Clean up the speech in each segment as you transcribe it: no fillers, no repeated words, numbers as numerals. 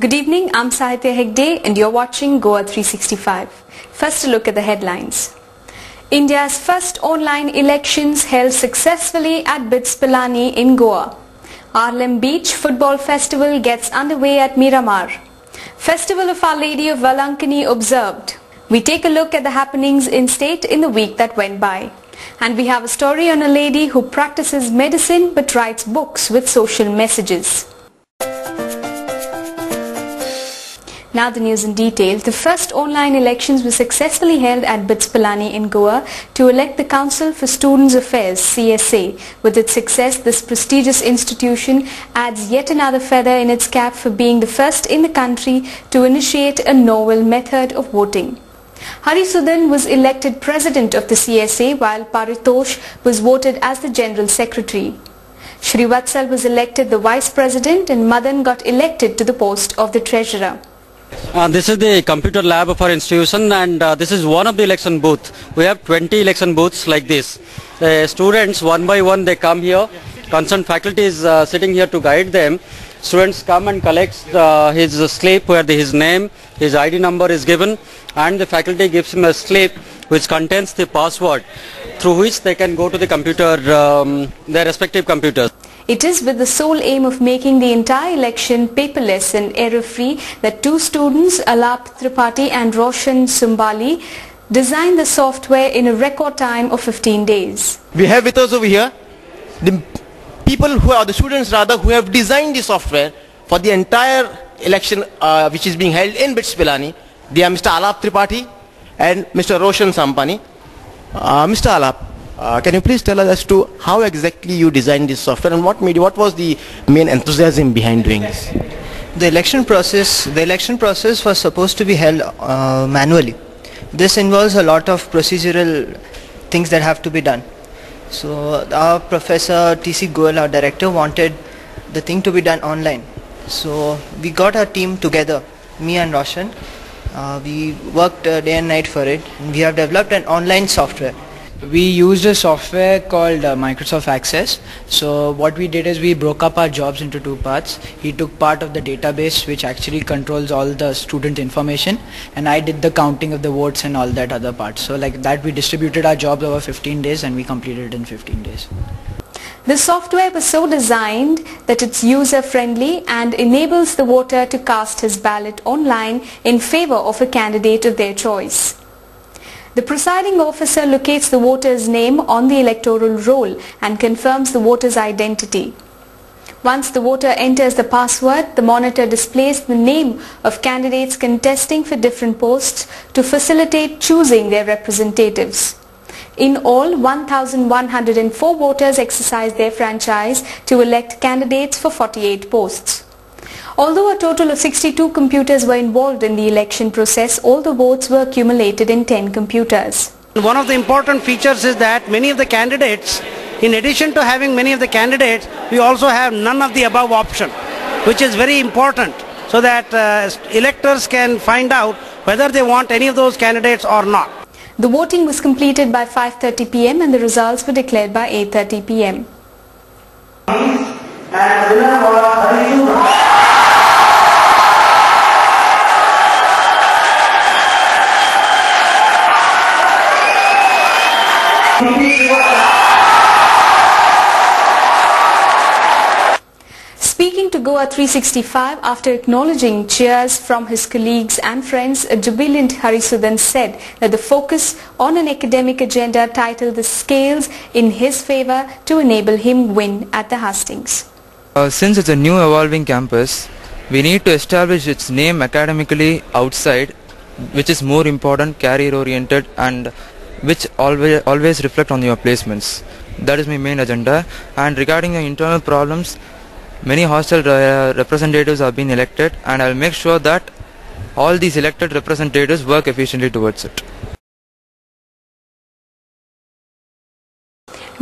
Good evening, I'm Sahitya Hegde and you're watching Goa 365. First a look at the headlines. India's first online elections held successfully at BITS-Pilani in Goa. Arlem Beach Football Festival gets underway at Miramar. Festival of Our Lady of Valankani observed. We take a look at the happenings in state in the week that went by. And we have a story on a lady who practices medicine but writes books with social messages. Now the news in detail. The first online elections were successfully held at BITS-Pilani in Goa to elect the Council for Students' Affairs (CSA). With its success, this prestigious institution adds yet another feather in its cap for being the first in the country to initiate a novel method of voting. Harisudan was elected president of the CSA while Paritosh was voted as the General Secretary. Srivatsal was elected the Vice President and Madan got elected to the post of the Treasurer. This is the computer lab of our institution, and this is one of the election booths. We have 20 election booths like this. The students one by one they come here. Concerned faculty is sitting here to guide them. Students come and collect his slip where his name, his ID number is given, and the faculty gives him a slip which contains the password through which they can go to the computer, their respective computers. It is with the sole aim of making the entire election paperless and error-free that two students, Alap Tripathi and Roshan Sumbali, designed the software in a record time of 15 days. We have with us over here the people who are the students rather who have designed the software for the entire election which is being held in BITS-Pilani. They are Mr. Alap Tripathi and Mr. Roshan Sampani. Mr. Alap, can you please tell us as to how exactly you designed this software and what was the main enthusiasm behind doing this? The election process was supposed to be held manually. This involves a lot of procedural things that have to be done. So our professor T.C. Goel, our director, wanted the thing to be done online. So we got our team together, me and Roshan. We worked day and night for it, and we have developed an online software. We used a software called Microsoft Access. So what we did is we broke up our jobs into two parts. He took part of the database which actually controls all the student information, and I did the counting of the votes and all that other part. So like that we distributed our jobs over 15 days and we completed it in 15 days. The software was so designed that it's user-friendly and enables the voter to cast his ballot online in favor of a candidate of their choice. The presiding officer locates the voter's name on the electoral roll and confirms the voter's identity. Once the voter enters the password, the monitor displays the name of candidates contesting for different posts to facilitate choosing their representatives. In all, 1,104 voters exercised their franchise to elect candidates for 48 posts. Although a total of 62 computers were involved in the election process, all the votes were accumulated in 10 computers. One of the important features is that many of the candidates, in addition to having many of the candidates, we also have none of the above option, which is very important so that electors can find out whether they want any of those candidates or not. The voting was completed by 5:30 p.m. and the results were declared by 8:30 p.m. Speaking to Goa 365 after acknowledging cheers from his colleagues and friends, a jubilant Harisudan said that the focus on an academic agenda titled The Scales in his favour to enable him win at the hustings. Since it's a new evolving campus, we need to establish its name academically outside, which is more important, career oriented, and which always reflect on your placements. That is my main agenda. And regarding the internal problems, many hostel representatives have been elected, and I will make sure that all these elected representatives work efficiently towards it.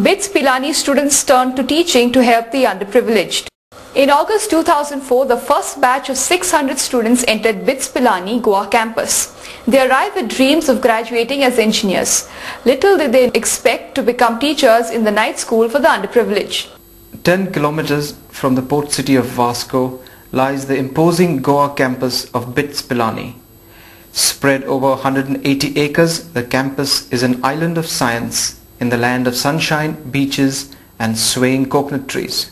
BITS-Pilani students turned to teaching to help the underprivileged. In August 2004, the first batch of 600 students entered BITS-Pilani Goa campus. They arrived with dreams of graduating as engineers. Little did they expect to become teachers in the night school for the underprivileged. 10 kilometers from the port city of Vasco lies the imposing Goa campus of BITS-Pilani. Spread over 180 acres, the campus is an island of science in the land of sunshine, beaches and swaying coconut trees.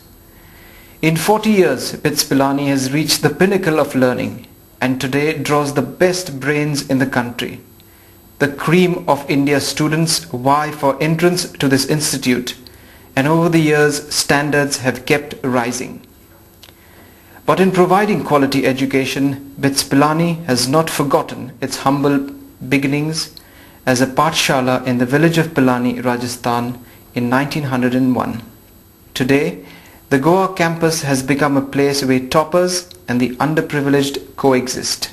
In 40 years, BITS-Pilani has reached the pinnacle of learning and today draws the best brains in the country. The cream of India's students vie for entrance to this institute, and over the years standards have kept rising. But in providing quality education, BITS-Pilani has not forgotten its humble beginnings as a Pathshala in the village of Pilani, Rajasthan in 1901. Today, the Goa campus has become a place where toppers and the underprivileged coexist.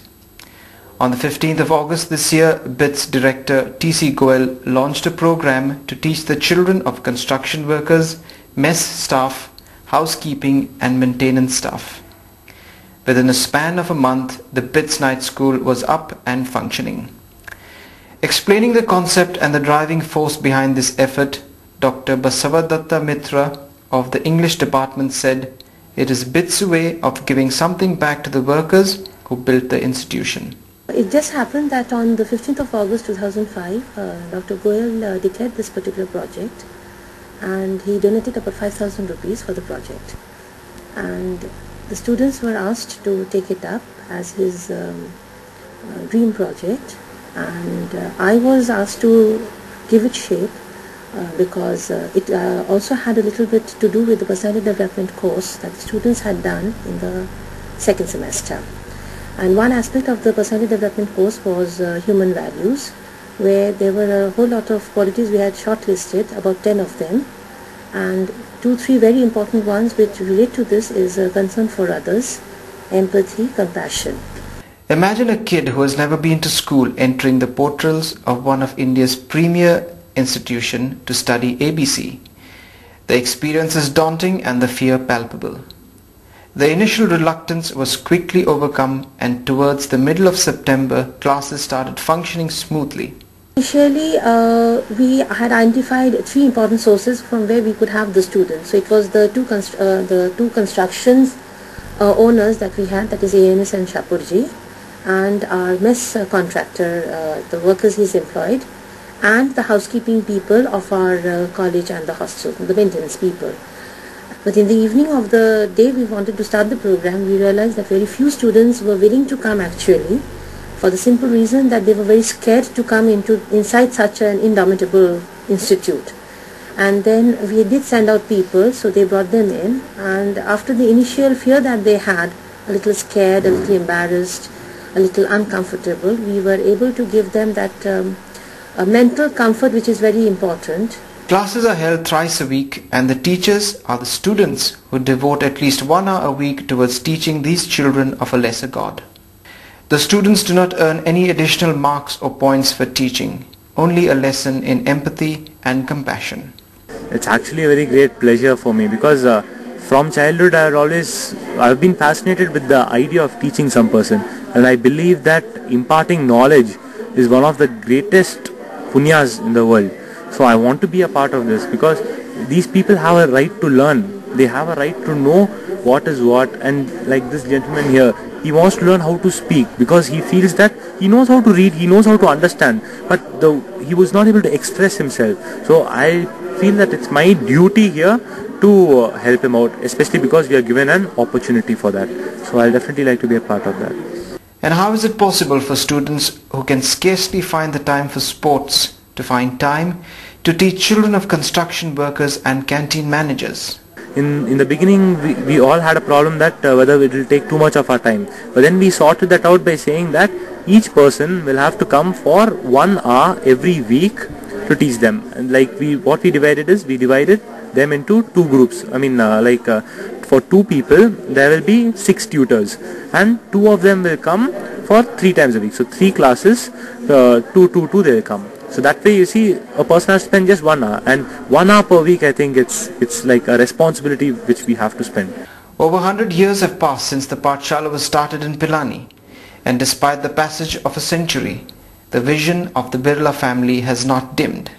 On the 15th of August this year, BITS director T.C. Goel launched a program to teach the children of construction workers, mess staff, housekeeping and maintenance staff. Within a span of a month, the BITS night school was up and functioning. Explaining the concept and the driving force behind this effort, Dr. Basavadatta Mitra of the English department said, "It is BITS' way of giving something back to the workers who built the institution." It just happened that on the 15th of August 2005, Dr. Goel declared this particular project and he donated about 5,000 rupees for the project. And the students were asked to take it up as his dream project, and I was asked to give it shape because it also had a little bit to do with the personality development course that the students had done in the second semester. And one aspect of the personality development course was human values, where there were a whole lot of qualities we had shortlisted, about 10 of them, and 2-3 very important ones which relate to this is concern for others, empathy, compassion. Imagine a kid who has never been to school entering the portals of one of India's premier institution to study ABC. The experience is daunting and the fear palpable. The initial reluctance was quickly overcome, and towards the middle of September, classes started functioning smoothly. Initially, we had identified 3 important sources from where we could have the students. So it was the two constructions owners that we had, that is ANS and Shapurji, and our mess contractor, the workers he's employed, and the housekeeping people of our college and the hostel, the maintenance people. But in the evening of the day we wanted to start the program, we realized that very few students were willing to come actually, for the simple reason that they were very scared to come inside such an indomitable institute. And then we did send out people, so they brought them in, and after the initial fear that they had, a little scared, a little embarrassed, a little uncomfortable, we were able to give them that mental comfort which is very important. Classes are held thrice a week, and the teachers are the students who devote at least 1 hour a week towards teaching these children of a lesser God. The students do not earn any additional marks or points for teaching, only a lesson in empathy and compassion. It's actually a very great pleasure for me because from childhood I've been fascinated with the idea of teaching some person, and I believe that imparting knowledge is one of the greatest punyas in the world. So I want to be a part of this because these people have a right to learn. They have a right to know what is what, and like this gentleman here, he wants to learn how to speak because he feels that he knows how to read, he knows how to understand, but he was not able to express himself. So I feel that it's my duty here to help him out, especially because we are given an opportunity for that. So I'll definitely like to be a part of that. And how is it possible for students who can scarcely find the time for sports to find time to teach children of construction workers and canteen managers? In the beginning, we all had a problem that whether it will take too much of our time. But then we sorted that out by saying that each person will have to come for 1 hour every week to teach them. And like what we divided is, we divided them into 2 groups. I mean, for 2 people, there will be 6 tutors, and 2 of them will come for 3 times a week. So 3 classes, 2 they will come. So that way, you see, a person has to spend just 1 hour, and 1 hour per week, I think it's like a responsibility which we have to spend. Over 100 years have passed since the Pathshala was started in Pilani, and despite the passage of a century, the vision of the Birla family has not dimmed.